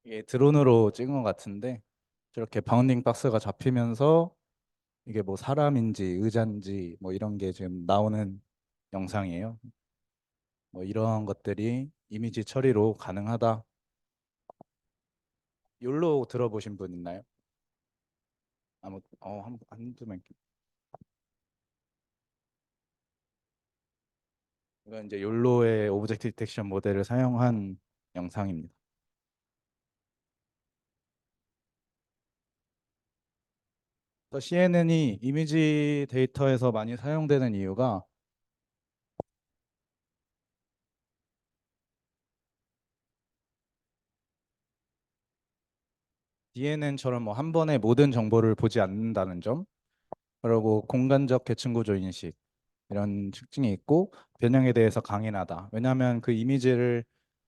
이게 드론으로 찍은 것 같은데 저렇게 바운딩 박스가 잡히면서 이게 뭐 사람인지 의자인지 뭐 이런 게 지금 나오는 영상이에요. 뭐 이러한 것들이 이미지 처리로 가능하다. 욜로 들어보신 분 있나요? 한두 명. 이건 이제 욜로의 오브젝트 디텍션 모델을 사용한 영상입니다. CNN이 이미지 데이터에서 많이 사용되는 이유가 DNN처럼 뭐 한 번에 모든 정보를 보지 않는다는 점, 그리고 공간적 계층구조 인식 이런 특징이 있고 변형에 대해서 강인하다. 왜냐하면 그 이미지를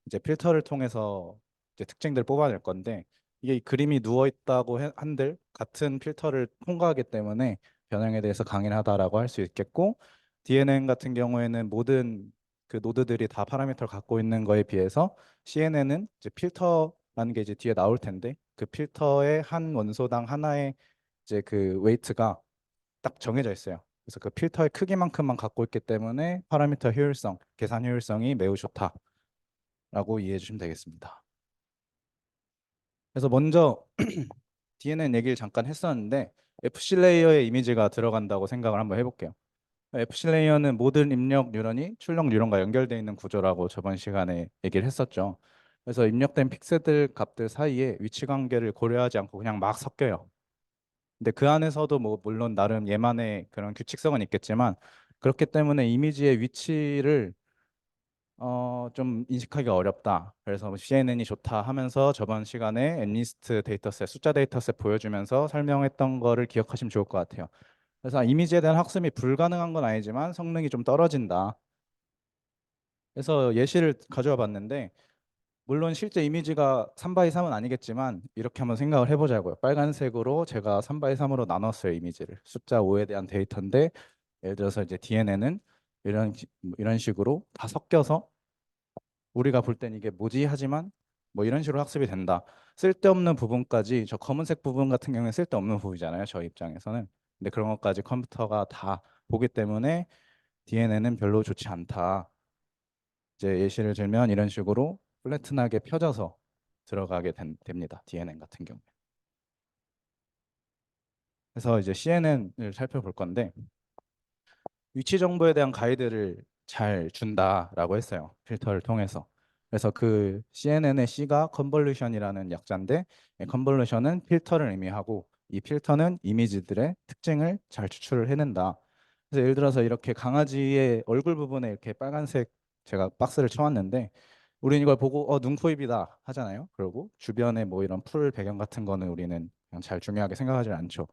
이제 필터를 통해서 이제 특징들을 뽑아낼 건데 이게 그림이 누워 있다고 한들 같은 필터를 통과하기 때문에 변형에 대해서 강인하다라고 할 수 있겠고 DNN 같은 경우에는 모든 그 노드들이 다 파라미터를 갖고 있는 거에 비해서 CNN은 이제 필터라는 게 이제 뒤에 나올 텐데 그 필터의 한 원소당 하나의 이제 그 웨이트가 딱 정해져 있어요. 그래서 그 필터의 크기만큼만 갖고 있기 때문에 파라미터 효율성, 계산 효율성이 매우 좋다라고 이해해 주시면 되겠습니다. 그래서 먼저 DNN 얘기를 잠깐 했었는데 FC 레이어의 이미지가 들어간다고 생각을 한번 해볼게요. FC 레이어는 모든 입력 뉴런이 출력 뉴런과 연결되어 있는 구조라고 저번 시간에 얘기를 했었죠. 그래서 입력된 픽셀들 값들 사이에 위치 관계를 고려하지 않고 그냥 막 섞여요. 근데 그 안에서도 뭐 물론 나름 얘만의 그런 규칙성은 있겠지만 그렇기 때문에 이미지의 위치를 좀 인식하기 어렵다. 그래서 뭐 CNN이 좋다 하면서 저번 시간에 엔리스트 데이터셋, 숫자 데이터셋 보여주면서 설명했던 거를 기억하시면 좋을 것 같아요. 그래서 이미지에 대한 학습이 불가능한 건 아니지만 성능이 좀 떨어진다. 그래서 예시를 가져와 봤는데 물론 실제 이미지가 3 바이 3은 아니겠지만 이렇게 한번 생각을 해보자고요. 빨간색으로 제가 3 바이 3으로 나눴어요, 이미지를. 숫자 5에 대한 데이터인데 예를 들어서 이제 DNN은 이런 식으로 다 섞여서 우리가 볼 땐 이게 뭐지 하지만 뭐 이런 식으로 학습이 된다. 쓸데없는 부분까지 저 검은색 부분 같은 경우에 쓸데없는 부분이잖아요, 저 입장에서는. 근데 그런 것까지 컴퓨터가 다 보기 때문에 DNN은 별로 좋지 않다. 이제 예시를 들면 이런 식으로 플래튼하게 펴져서 들어가게 됩니다. DNN 같은 경우. 그래서 이제 CNN을 살펴볼 건데 위치 정보에 대한 가이드를 잘 준다라고 했어요. 필터를 통해서. 그래서 그 CNN의 C가 컨볼루션이라는 약자인데 컨볼루션은 필터를 의미하고 이 필터는 이미지들의 특징을 잘 추출을 해낸다. 그래서 예를 들어서 이렇게 강아지의 얼굴 부분에 이렇게 빨간색 제가 박스를 쳐왔는데 우리는 이걸 보고 눈, 코, 입이다 하잖아요. 그리고 주변에 뭐 이런 풀 배경 같은 거는 우리는 그냥 잘 중요하게 생각하지 않죠.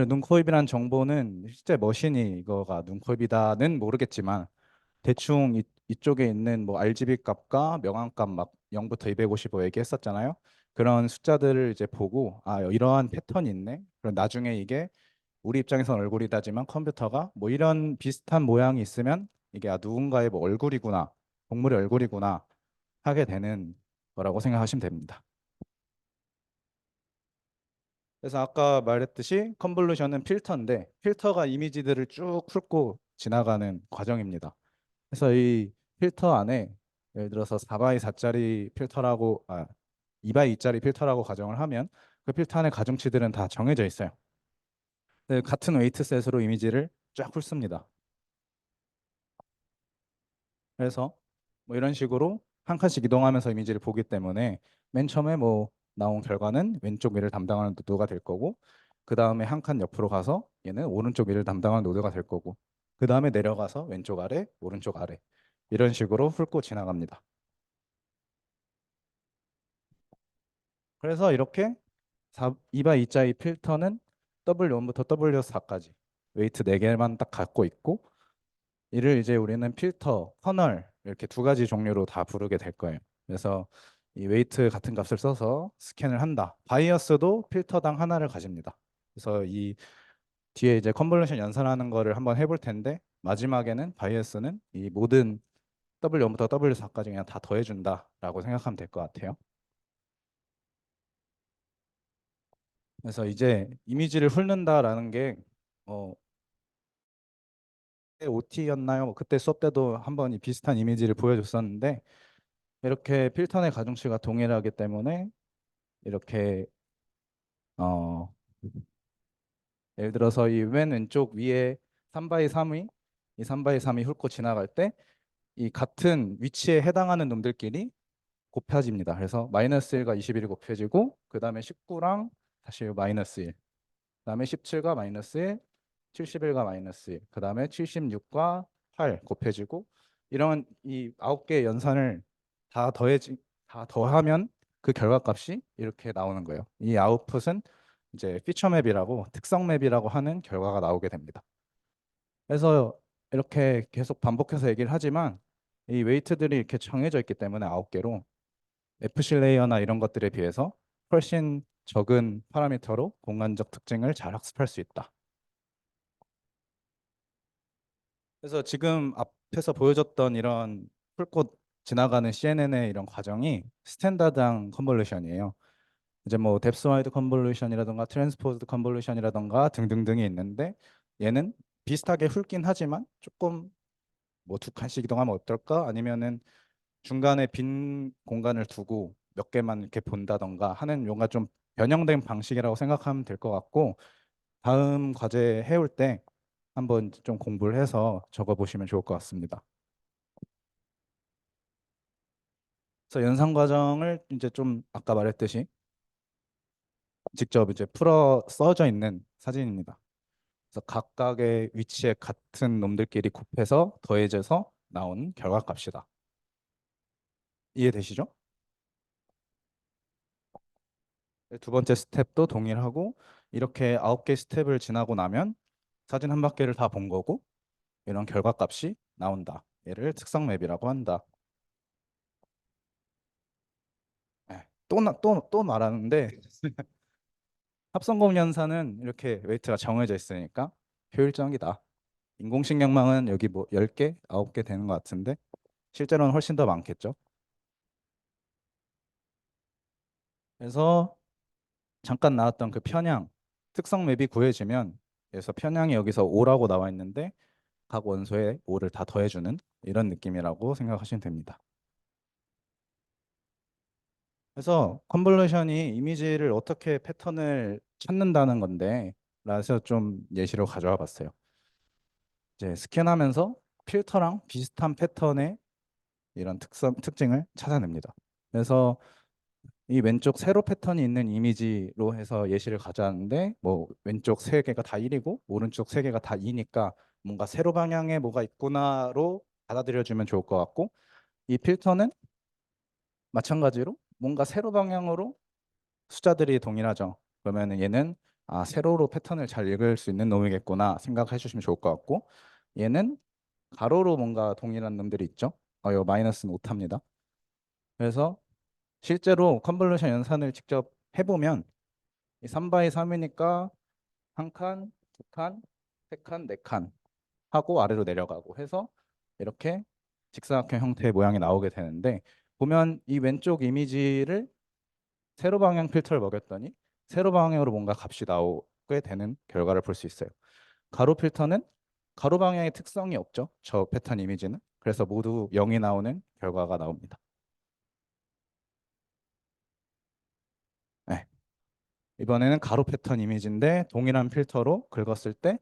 눈, 코, 입이란 정보는 실제 머신이 이거가 눈, 코, 입이다는 모르겠지만 대충 이쪽에 있는 뭐 RGB 값과 명암 값 막 0부터 255 얘기했었잖아요. 그런 숫자들을 이제 보고 이러한 패턴이 있네. 그럼 나중에 이게 우리 입장에서는 얼굴이다지만 컴퓨터가 뭐 이런 비슷한 모양이 있으면 이게 누군가의 뭐 얼굴이구나, 동물의 얼굴이구나 하게 되는 거라고 생각하시면 됩니다. 그래서 아까 말했듯이 컨볼루션은 필터인데 필터가 이미지들을 쭉 훑고 지나가는 과정입니다. 그래서 이 필터 안에 예를 들어서 4 바이 4짜리 필터라고 2 바이 2짜리 필터라고 가정을 하면 그 필터 안에 가중치들은 다 정해져 있어요. 네, 같은 웨이트셋으로 이미지를 쫙 훑습니다. 그래서 뭐 이런 식으로 한 칸씩 이동하면서 이미지를 보기 때문에 맨 처음에 뭐 나온 결과는 왼쪽 위를 담당하는 노드가 될 거고 그 다음에 한 칸 옆으로 가서 얘는 오른쪽 위를 담당하는 노드가 될 거고 그 다음에 내려가서 왼쪽 아래 오른쪽 아래 이런 식으로 훑고 지나갑니다. 그래서 이렇게 2바 2자의 필터는 W1부터 W4까지 웨이트 4개만 딱 갖고 있고 이를 이제 우리는 필터, 커널 이렇게 2가지 종류로 다 부르게 될 거예요. 그래서 이 웨이트 같은 값을 써서 스캔을 한다. 바이어스도 필터당 하나를 가집니다. 그래서 이 뒤에 이제 컨볼루션 연산하는 거를 한번 해볼 텐데 마지막에는 바이어스는 이 모든 W1부터 W4까지 그냥 다 더해준다라고 생각하면 될 것 같아요. 그래서 이제 이미지를 훑는다라는 게 어, OT였나요? 그때 수업 때도 한번 이 비슷한 이미지를 보여줬었는데 이렇게 필턴의 가중치가 동일하기 때문에 이렇게 어, 예를 들어서 이 맨 왼쪽 위에 3 바이 3이 이 3 바이 3이 훑고 지나갈 때 이 같은 위치에 해당하는 놈들끼리 곱해집니다. 그래서 마이너스 1과 21이 곱해지고 그 다음에 19랑 다시 마이너스 1, 그 다음에 17과 마이너스 1, 71과 마이너스 1, 그 다음에 76과 8 곱해지고 이런 이 9개의 연산을 다 다 더하면 그 결과값이 이렇게 나오는 거예요. 이 아웃풋은 이제 피처 맵이라고 특성 맵이라고 하는 결과가 나오게 됩니다. 그래서 이렇게 계속 반복해서 얘기를 하지만 이 웨이트들이 이렇게 정해져 있기 때문에 9개로 FC 레이어나 이런 것들에 비해서 훨씬 적은 파라미터로 공간적 특징을 잘 학습할 수 있다. 그래서 지금 앞에서 보여줬던 이런 풀꽃 지나가는 CNN의 이런 과정이 스탠다드한 컨볼루션이에요. 이제 뭐 뎁스와이드 컨볼루션이라던가 트랜스포즈드 컨볼루션이라던가 등등등이 있는데 얘는 비슷하게 훑긴 하지만 조금 뭐 2칸씩 이동하면 어떨까? 아니면은 중간에 빈 공간을 두고 몇 개만 이렇게 본다던가 하는 뭔가 좀 변형된 방식이라고 생각하면 될 것 같고 다음 과제 해올 때 한번 좀 공부를 해서 적어 보시면 좋을 것 같습니다. 그래서 연산 과정을 이제 좀 아까 말했듯이 직접 이제 풀어 써져 있는 사진입니다. 그래서 각각의 위치에 같은 놈들끼리 곱해서 더해져서 나온 결과값이다. 이해되시죠? 두 번째 스텝도 동일하고 이렇게 9개 스텝을 지나고 나면 사진 한 바퀴를 다 본 거고 이런 결과값이 나온다. 얘를 특성 맵이라고 한다. 네, 또 말하는데 합성곱 연산은 이렇게 웨이트가 정해져 있으니까 효율적이다. 인공신경망은 여기 뭐 10개, 9개 되는 것 같은데 실제로는 훨씬 더 많겠죠. 그래서 잠깐 나왔던 그 편향, 특성 맵이 구해지면 그래서 편향이 여기서 5라고 나와 있는데 각 원소에 5를 다 더해주는 이런 느낌이라고 생각하시면 됩니다. 그래서 컨볼루션이 이미지를 어떻게 패턴을 찾는다는 건데 라서 좀 예시로 가져와 봤어요. 이제 스캔하면서 필터랑 비슷한 패턴의 이런 특징을 찾아냅니다. 그래서 이 왼쪽 세로 패턴이 있는 이미지로 해서 예시를 가져왔는데 뭐 왼쪽 세 개가 다 1이고 오른쪽 세 개가 다 2니까 뭔가 세로 방향에 뭐가 있구나로 받아들여주면 좋을 것 같고 이 필터는 마찬가지로 뭔가 세로 방향으로 숫자들이 동일하죠. 그러면 얘는 세로로 패턴을 잘 읽을 수 있는 놈이겠구나 생각해 주시면 좋을 것 같고 얘는 가로로 뭔가 동일한 놈들이 있죠. 이거 마이너스는 오타입니다. 그래서 실제로 컨볼루션 연산을 직접 해보면 이 3바이 3이니까 한 칸, 두 칸, 세 칸, 네 칸 하고 아래로 내려가고 해서 이렇게 직사각형 형태의 모양이 나오게 되는데 보면 이 왼쪽 이미지를 세로 방향 필터를 먹였더니 세로 방향으로 뭔가 값이 나오게 되는 결과를 볼 수 있어요. 가로 필터는 가로 방향의 특성이 없죠. 저 패턴 이미지는. 그래서 모두 0이 나오는 결과가 나옵니다. 네. 이번에는 가로 패턴 이미지인데 동일한 필터로 긁었을 때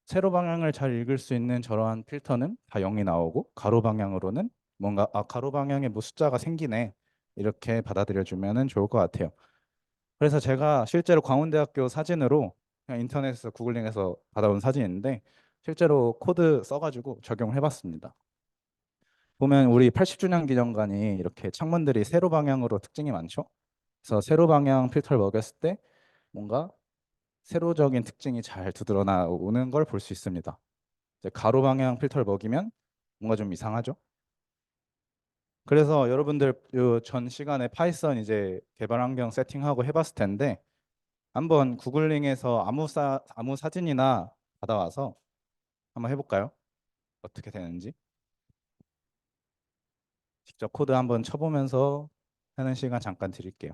세로 방향을 잘 읽을 수 있는 저러한 필터는 다 0이 나오고 가로 방향으로는 뭔가 가로 방향에 뭐 숫자가 생기네 이렇게 받아들여 주면은 좋을 것 같아요. 그래서 제가 실제로 광운대학교 사진으로 그냥 인터넷에서 구글링해서 받아온 사진인데 실제로 코드 써가지고 적용해 봤습니다. 보면 우리 80주년 기념관이 이렇게 창문들이 세로 방향으로 특징이 많죠. 그래서 세로 방향 필터를 먹였을 때 뭔가 세로적인 특징이 잘 두드러 나오는 걸 볼 수 있습니다. 이제 가로 방향 필터를 먹이면 뭔가 좀 이상하죠. 그래서 여러분들 전 시간에 파이썬 이제 개발 환경 세팅하고 해봤을 텐데 한번 구글링에서 아무 사진이나 받아와서 한번 해볼까요? 어떻게 되는지 직접 코드 한번 쳐보면서 하는 시간 잠깐 드릴게요.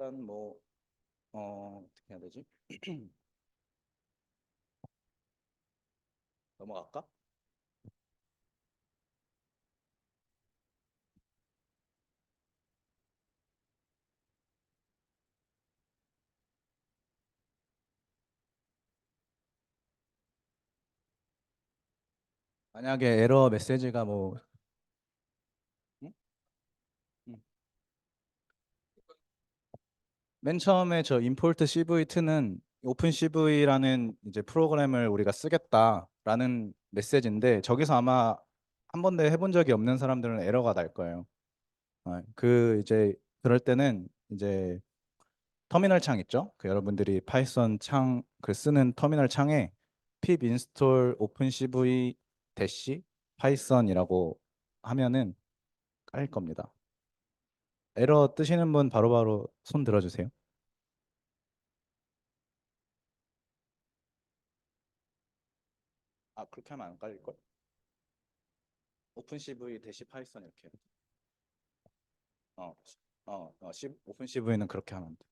일단 뭐 어떻게 해야 되지? 넘어갈까? 만약에 에러 메시지가 뭐 응? 응. 맨 처음에 저 임포트 CV2는 오픈 CV라는 이제 프로그램을 우리가 쓰겠다라는 메시지인데 저기서 아마 한 번도 해본 적이 없는 사람들은 에러가 날 거예요. 그 이제 그럴 때는 이제 터미널 창 있죠? 그 여러분들이 파이썬 창 그 쓰는 터미널 창에 pip install opencv 대시 파이썬이라고 하면은 깔릴 겁니다. 에러 뜨시는 분 바로바로 손 들어주세요. 아, 그렇게 하면 안 깔릴걸? 오픈CV 대시 파이썬 이렇게. 어, 오픈CV는 그렇게 하면 돼.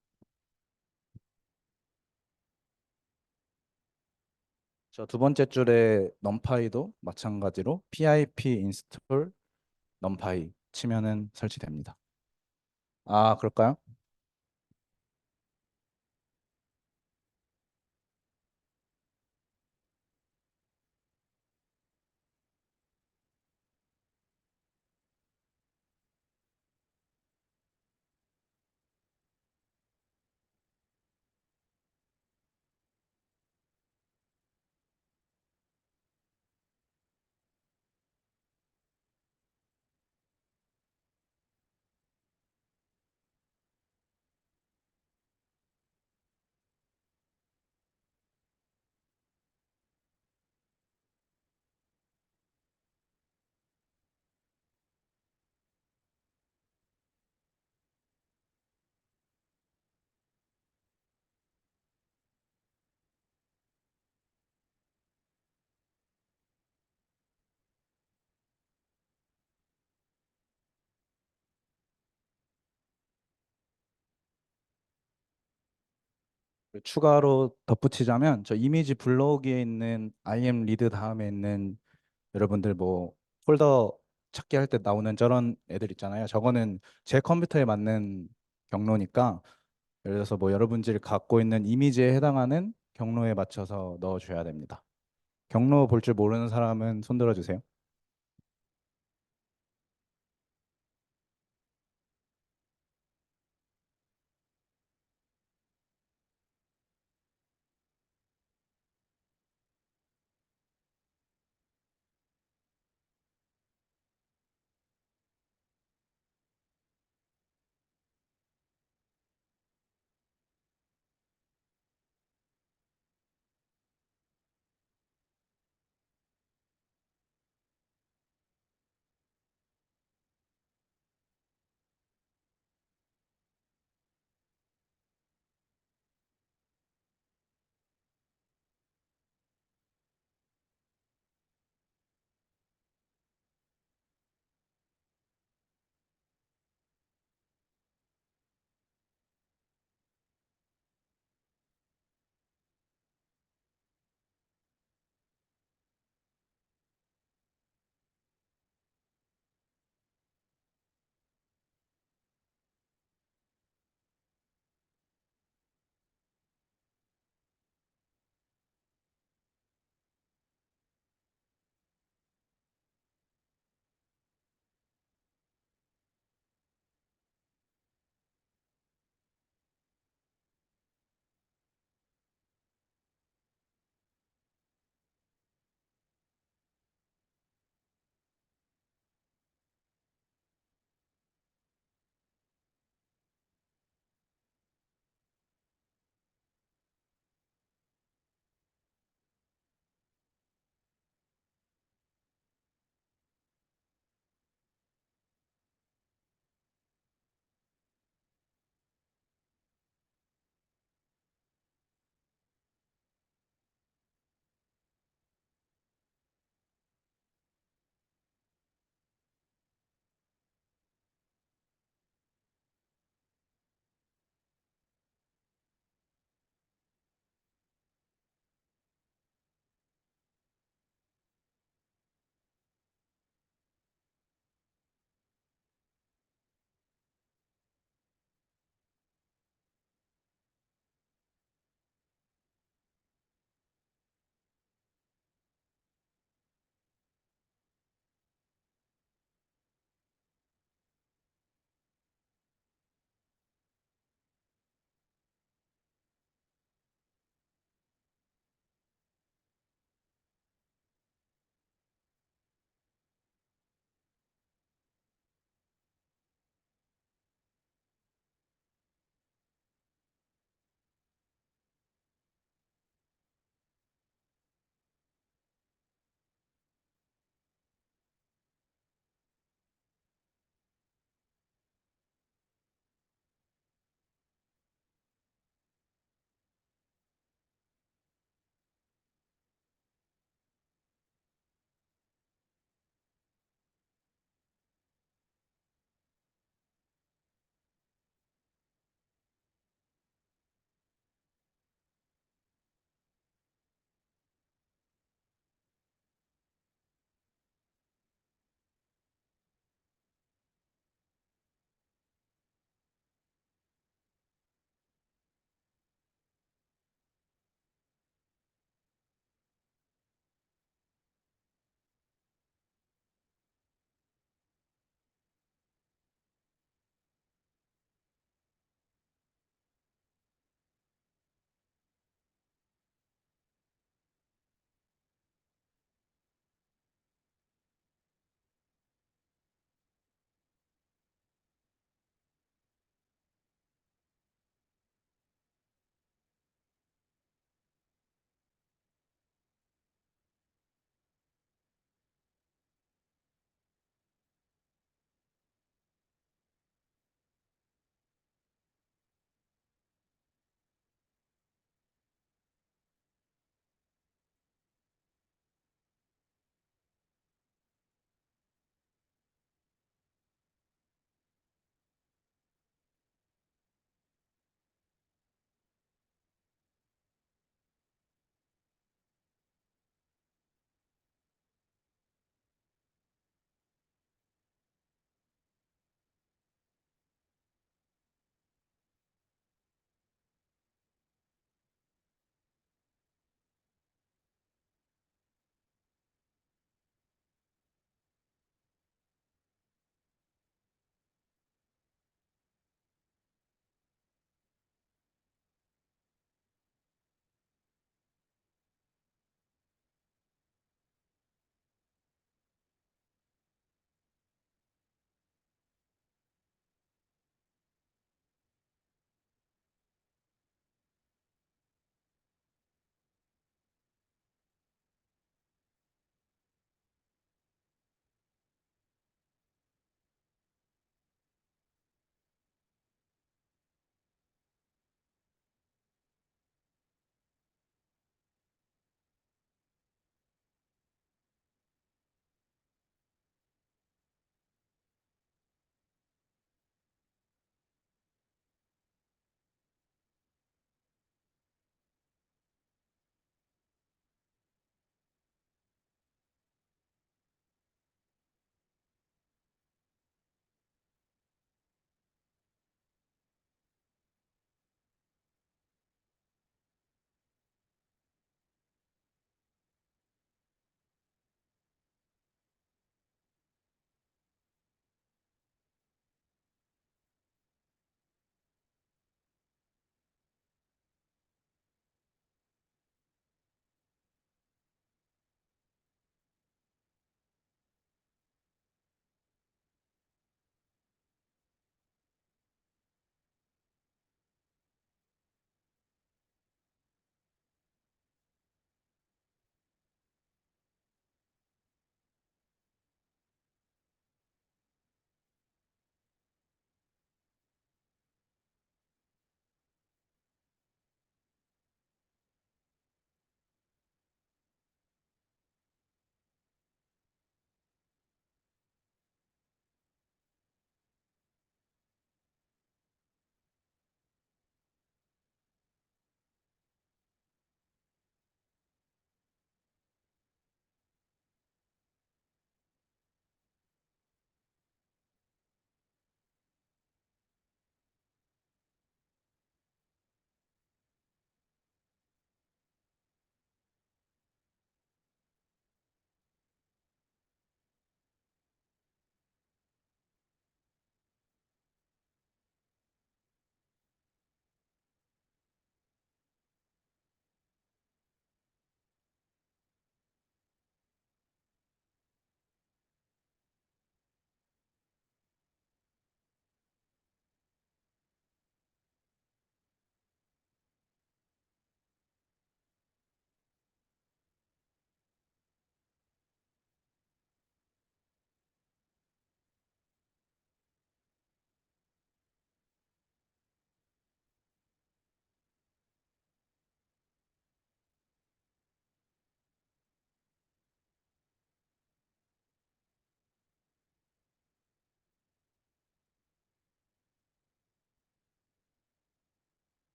저 두 번째 줄에 넘파이도 마찬가지로 pip install numpy 치면은 설치됩니다. 아, 그럴까요? 추가로 덧붙이자면 저 이미지 블록에 있는 im 리드 다음에 있는 여러분들 뭐 폴더 찾기 할 때 나오는 저런 애들 있잖아요. 저거는 제 컴퓨터에 맞는 경로니까 예를 들어서 뭐 여러분들이 갖고 있는 이미지에 해당하는 경로에 맞춰서 넣어줘야 됩니다. 경로 볼 줄 모르는 사람은 손 들어주세요.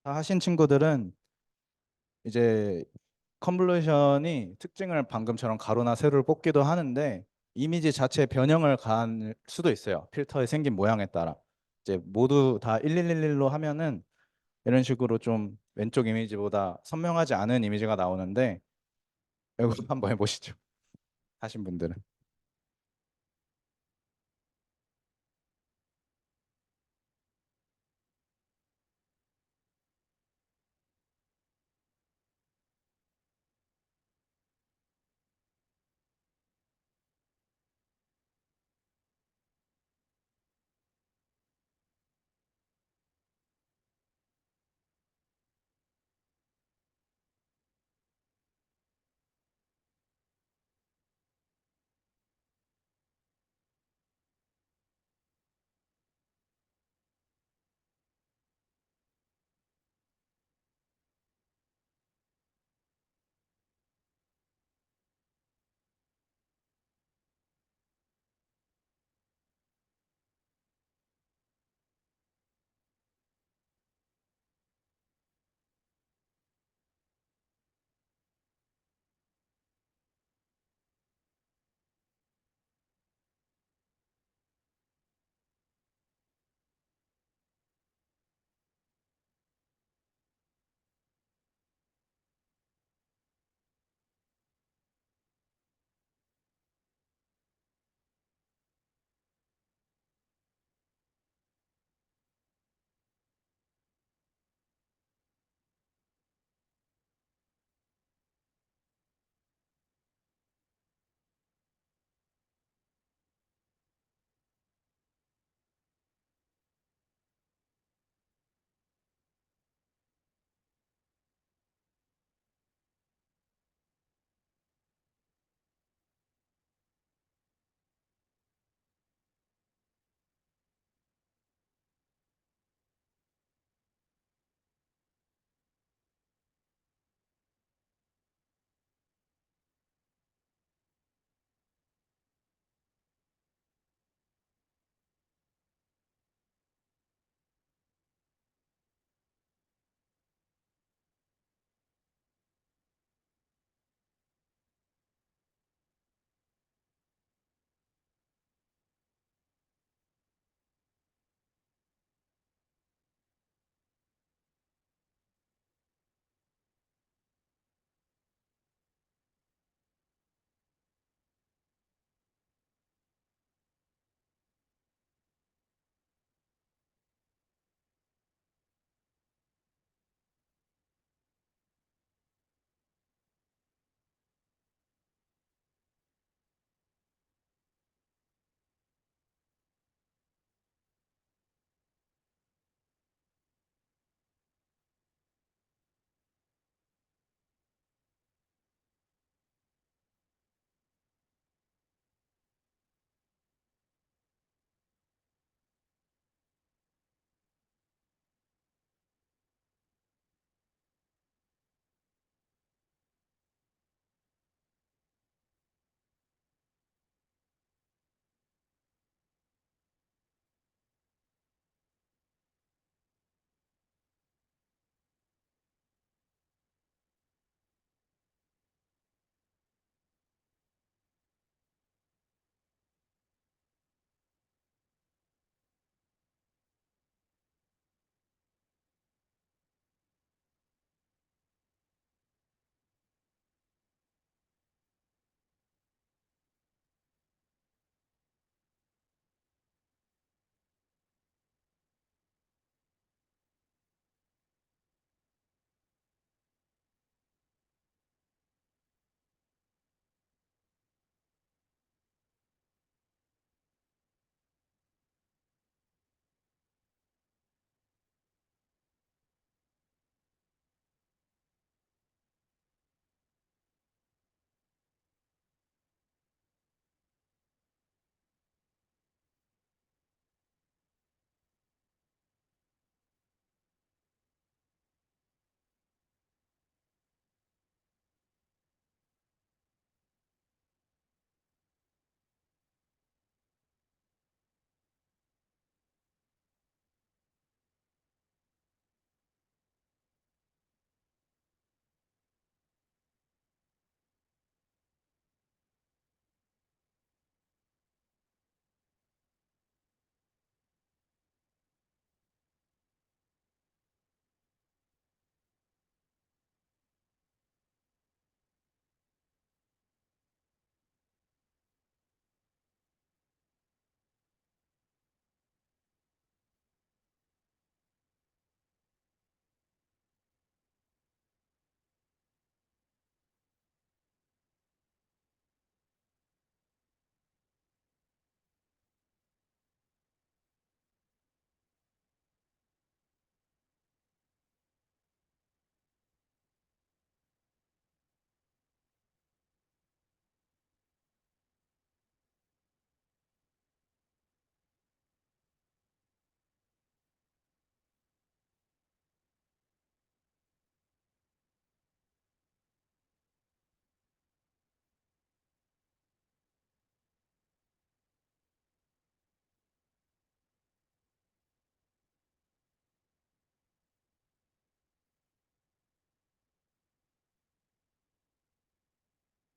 다 하신 친구들은 이제 컨볼루션이 특징을 방금처럼 가로나 세로를 뽑기도 하는데 이미지 자체 변형을 가할 수도 있어요. 필터의 생긴 모양에 따라. 이제 모두 다 1111로 하면은 이런 식으로 좀 왼쪽 이미지보다 선명하지 않은 이미지가 나오는데 이거 한번 해보시죠. 하신 분들은.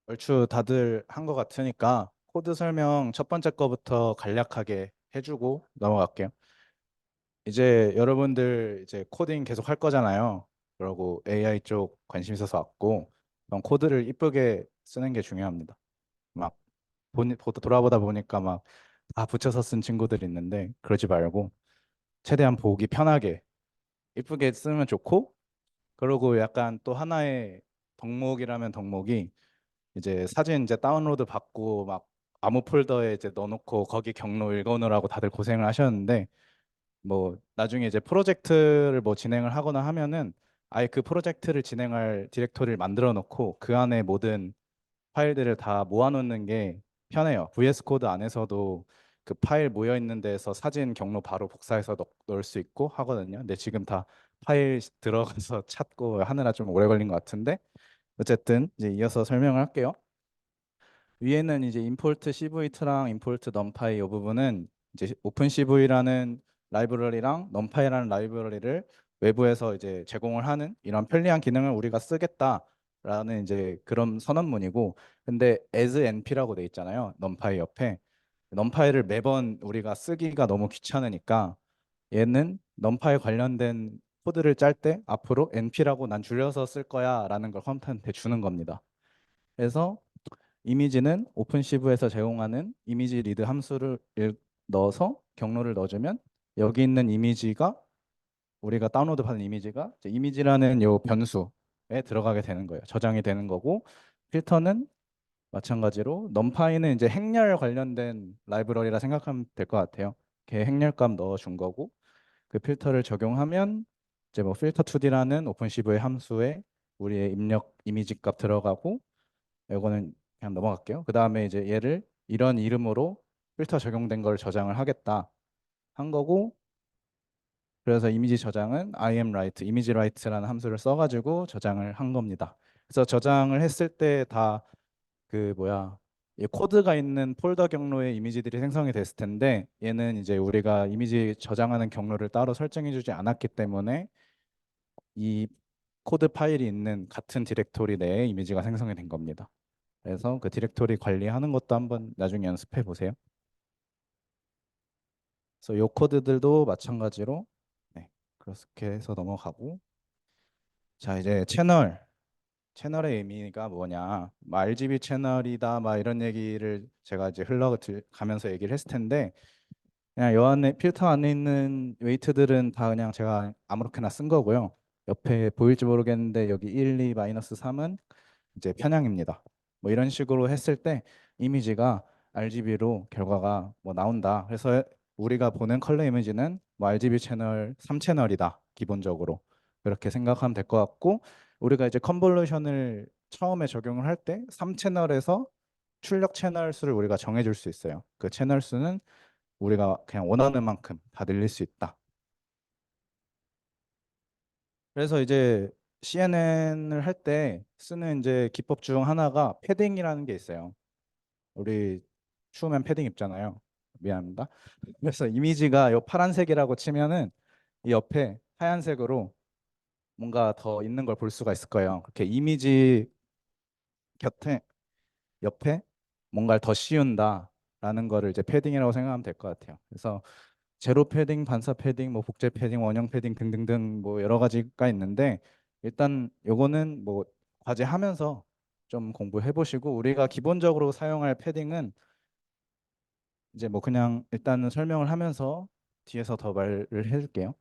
얼추 다들 한 것 같으니까 코드 설명 첫 번째 거부터 간략하게 해주고 넘어갈게요. 이제 여러분들 이제 코딩 계속 할 거잖아요. 그러고 AI 쪽 관심 있어서 왔고, 그럼 코드를 이쁘게 쓰는 게 중요합니다. 막 돌아보다 보니까 막 다 붙여서 쓴 친구들 있는데 그러지 말고 최대한 보기 편하게 이쁘게 쓰면 좋고, 그리고 약간 또 하나의 덕목이라면 덕목이 이제 사진 이제 다운로드 받고 막 아무 폴더에 이제 넣어놓고 거기 경로 읽어놓으라고 다들 고생을 하셨는데, 뭐 나중에 이제 프로젝트를 뭐 진행을 하거나 하면은 아예 그 프로젝트를 진행할 디렉토리를 만들어 놓고 그 안에 모든 파일들을 다 모아놓는 게 편해요. VS 코드 안에서도 그 파일 모여 있는 데에서 사진 경로 바로 복사해서 넣을 수 있고 하거든요. 근데 지금 다 파일 들어가서 찾고 하느라 좀 오래 걸린 것 같은데, 어쨌든 이제 이어서 설명을 할게요. 위에는 이제 임포트 cv2랑 임포트 numpy 이 부분은 이제 오픈 cv라는 라이브러리랑 numpy라는 라이브러리를 외부에서 이제 제공을 하는 이런 편리한 기능을 우리가 쓰겠다라는 이제 그런 선언문이고, 근데 as np라고 돼 있잖아요. numpy 옆에. numpy를 매번 우리가 쓰기가 너무 귀찮으니까 얘는 numpy 관련된 코드를 짤 때 앞으로 np라고 난 줄여서 쓸 거야라는 걸 컴퓨터한테 주는 겁니다. 그래서 이미지는 오픈시브에서 제공하는 이미지 리드 함수를 넣어서 경로를 넣어주면 여기 있는 이미지가, 우리가 다운로드 받은 이미지가 이제 이미지라는 요 변수에 들어가게 되는 거예요. 저장이 되는 거고, 필터는 마찬가지로 넘파이는 이제 행렬 관련된 라이브러리라 생각하면 될 것 같아요. 걔 행렬값 넣어준 거고, 그 필터를 적용하면 이제 뭐 필터 2D라는 오픈시브의 함수에 우리의 입력 이미지 값 들어가고, 이거는 그냥 넘어갈게요. 그 다음에 이제 얘를 이런 이름으로 필터 적용된 걸 저장을 하겠다 한 거고, 그래서 이미지 저장은 imWrite, 이미지Write라는 함수를 써가지고 저장을 한 겁니다. 그래서 저장을 했을 때 다 그 뭐야, 이 코드가 있는 폴더 경로에 이미지들이 생성이 됐을 텐데, 얘는 이제 우리가 이미지 저장하는 경로를 따로 설정해주지 않았기 때문에 이 코드 파일이 있는 같은 디렉토리 내에 이미지가 생성이 된 겁니다. 그래서 그 디렉토리 관리하는 것도 한번 나중에 연습해 보세요. 그래서 요 코드들도 마찬가지로 네, 그렇게 해서 넘어가고, 자 이제 채널의 의미가 뭐냐, 뭐 RGB 채널이다 막 이런 얘기를 제가 이제 흘러가면서 얘기를 했을 텐데, 그냥 요 안에 필터 안에 있는 웨이트들은 다 그냥 제가 아무렇게나 쓴 거고요. 옆에 보일지 모르겠는데 여기 1, 2, 마이너스 3은 이제 편향입니다. 뭐 이런 식으로 했을 때 이미지가 RGB로 결과가 뭐 나온다. 그래서 우리가 보는 컬러 이미지는 뭐 RGB 채널 3채널이다. 기본적으로. 그렇게 생각하면 될 것 같고, 우리가 이제 컨볼루션을 처음에 적용을 할 때 3채널에서 출력 채널 수를 우리가 정해줄 수 있어요. 그 채널 수는 우리가 그냥 원하는 만큼 다 늘릴 수 있다. 그래서 이제 CNN을 할 때 쓰는 이제 기법 중 하나가 패딩이라는 게 있어요. 우리 추우면 패딩 입잖아요. 미안합니다. 그래서 이미지가 요 파란색이라고 치면은 이 옆에 하얀색으로 뭔가 더 있는 걸 볼 수가 있을 거예요. 그렇게 이미지 곁에 옆에 뭔가를 더 씌운다라는 거를 이제 패딩이라고 생각하면 될 것 같아요. 그래서 제로 패딩, 반사 패딩, 뭐 복제 패딩, 원형 패딩 등등등 뭐 여러 가지가 있는데, 일단 요거는 뭐 과제하면서 좀 공부해 보시고, 우리가 기본적으로 사용할 패딩은 이제 뭐 그냥 일단은 설명을 하면서 뒤에서 더 말을 해줄게요.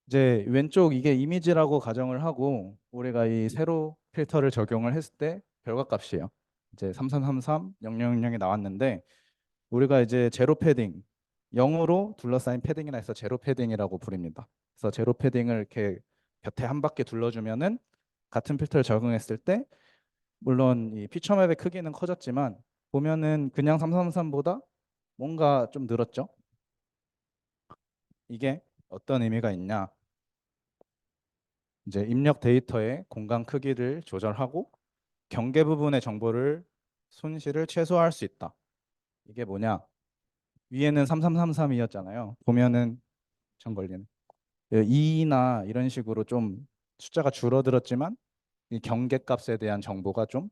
이제 왼쪽 이게 이미지라고 가정을 하고 우리가 이 세로 필터를 적용을 했을 때 결과값이에요. 이제 3333, 0000이 나왔는데, 우리가 이제 제로 패딩, 0으로 둘러싸인 패딩이라 해서 제로 패딩이라고 부릅니다. 그래서 제로 패딩을 이렇게 곁에 한 바퀴 둘러주면은 같은 필터를 적용했을 때 물론 이 피처맵의 크기는 커졌지만 보면은 그냥 333보다 뭔가 좀 늘었죠. 이게 어떤 의미가 있냐? 이제 입력 데이터의 공간 크기를 조절하고 경계 부분의 정보를 손실을 최소화할 수 있다. 이게 뭐냐? 위에는 3333이었잖아요. 보면은 전 걸리네. 2나 이런 식으로 좀 숫자가 줄어들었지만 이 경계값에 대한 정보가 좀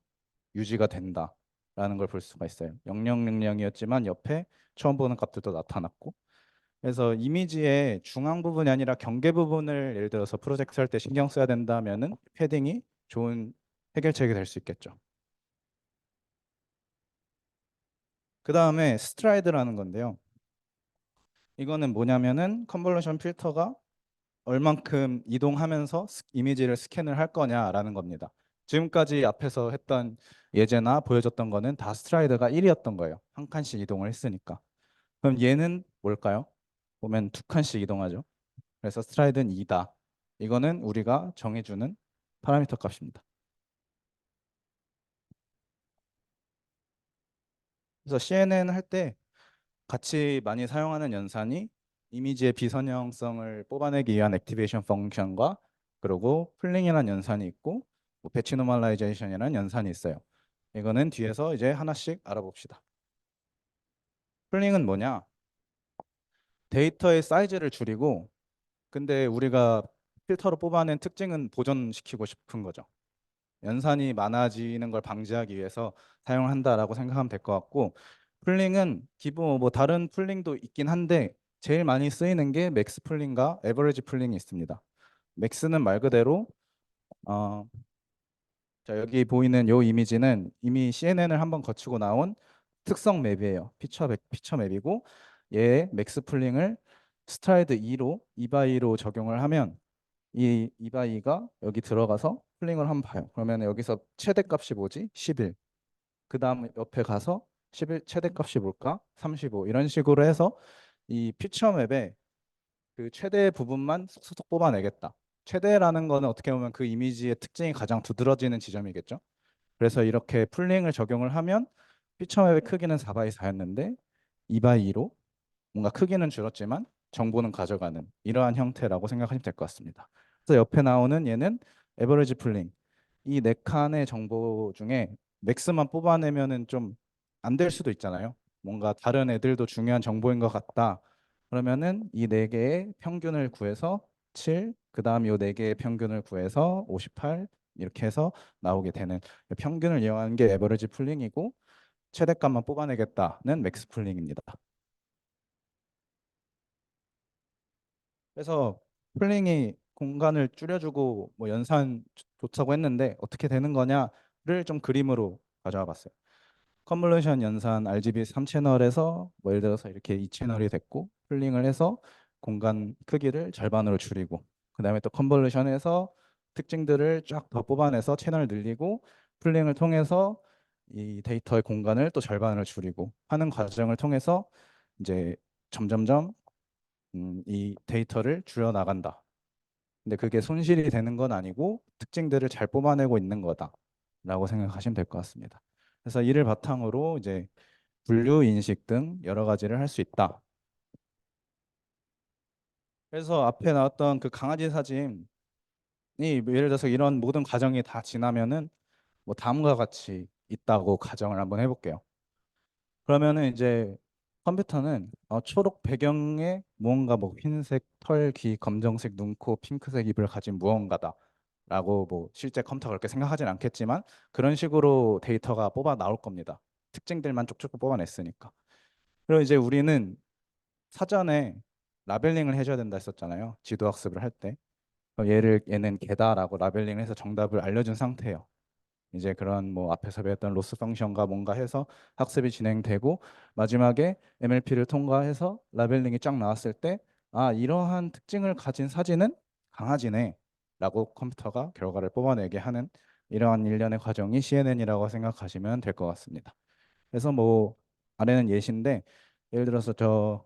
유지가 된다라는 걸 볼 수가 있어요. 0000이었지만 옆에 처음 보는 값들도 나타났고. 그래서 이미지의 중앙 부분이 아니라 경계 부분을 예를 들어서 프로젝트 할 때 신경 써야 된다면은 패딩이 좋은 해결책이 될 수 있겠죠. 그 다음에 스트라이드라는 건데요. 이거는 뭐냐면은 컨볼루션 필터가 얼만큼 이동하면서 이미지를 스캔을 할 거냐라는 겁니다. 지금까지 앞에서 했던 예제나 보여줬던 거는 다 스트라이드가 1이었던 거예요. 한 칸씩 이동을 했으니까. 그럼 얘는 뭘까요? 보면 두 칸씩 이동하죠. 그래서 스트라이드는 2다. 이거는 우리가 정해주는 파라미터 값입니다. 그래서 CNN 할 때 같이 많이 사용하는 연산이 이미지의 비선형성을 뽑아내기 위한 액티베이션 펑션과 그리고 플링이라는 연산이 있고 뭐 배치 노멀라이제이션이라는 연산이 있어요. 이거는 뒤에서 이제 하나씩 알아봅시다. 플링은 뭐냐? 데이터의 사이즈를 줄이고 근데 우리가 필터로 뽑아낸 특징은 보존시키고 싶은 거죠. 연산이 많아지는 걸 방지하기 위해서 사용을 한다라고 생각하면 될 것 같고 풀링은 기본 뭐 다른 풀링도 있긴 한데 제일 많이 쓰이는 게 맥스 풀링과 에버리지 풀링이 있습니다. 맥스는 말 그대로 어, 자 여기 보이는 요 이미지는 이미 CNN을 한번 거치고 나온 특성 맵이에요. 피처 맵이고 얘 맥스 풀링을 스트라이드 2로 2바이로 적용을 하면 이 2바이가 여기 들어가서 풀링을 한번 봐요. 그러면 여기서 최대값이 뭐지? 11. 그 다음 옆에 가서 11 최대값이 뭘까? 35 이런 식으로 해서 이 피처 맵에 그 최대 부분만 쏙쏙 뽑아내겠다. 최대라는 거는 어떻게 보면 그 이미지의 특징이 가장 두드러지는 지점이겠죠. 그래서 이렇게 풀링을 적용을 하면 피처 맵의 크기는 4바이 4였는데 2바이 2로 뭔가 크기는 줄었지만 정보는 가져가는 이러한 형태라고 생각하시면 될 것 같습니다. 그래서 옆에 나오는 얘는 에버리지 풀링. 이 네 칸의 정보 중에 맥스만 뽑아내면은 좀 안 될 수도 있잖아요. 뭔가 다른 애들도 중요한 정보인 것 같다. 그러면은 이 네 개의 평균을 구해서 7, 그다음 이 네 개의 평균을 구해서 58 이렇게 해서 나오게 되는 평균을 이용하는 게 에버리지 풀링이고 최대값만 뽑아내겠다는 맥스 풀링입니다. 그래서 풀링이 공간을 줄여주고 뭐 연산 좋다고 했는데 어떻게 되는 거냐를 좀 그림으로 가져와 봤어요. 컨볼루션 연산 RGB 3채널에서 뭐 예를 들어서 이렇게 2채널이 됐고 풀링을 해서 공간 크기를 절반으로 줄이고 그다음에 또 컨볼루션에서 특징들을 쫙 더 뽑아내서 채널 늘리고 풀링을 통해서 이 데이터의 공간을 또 절반으로 줄이고 하는 과정을 통해서 이제 점점점 이 데이터를 줄여 나간다. 근데 그게 손실이 되는 건 아니고 특징들을 잘 뽑아내고 있는 거다라고 생각하시면 될 것 같습니다. 그래서 이를 바탕으로 이제 분류 인식 등 여러 가지를 할 수 있다. 그래서 앞에 나왔던 그 강아지 사진이 예를 들어서 이런 모든 과정이 다 지나면은 뭐 다음과 같이 있다고 가정을 한번 해볼게요. 그러면은 이제 컴퓨터는 초록 배경에 무언가 뭐 흰색 털, 귀, 검정색 눈, 코, 핑크색 입을 가진 무언가다라고 뭐 실제 컴퓨터가 그렇게 생각하진 않겠지만 그런 식으로 데이터가 뽑아 나올 겁니다. 특징들만 쪽쪽 뽑아냈으니까. 그리고 이제 우리는 사전에 라벨링을 해줘야 된다 했었잖아요. 지도 학습을 할 때. 얘는 개다라고 라벨링을 해서 정답을 알려준 상태예요. 이제 그런 뭐 앞에서 배웠던 로스 펑션과 뭔가 해서 학습이 진행되고 마지막에 MLP를 통과해서 라벨링이 쫙 나왔을 때 아, 이러한 특징을 가진 사진은 강아지네라고 컴퓨터가 결과를 뽑아내게 하는 이러한 일련의 과정이 CNN이라고 생각하시면 될 것 같습니다. 그래서 뭐 아래는 예시인데 예를 들어서 저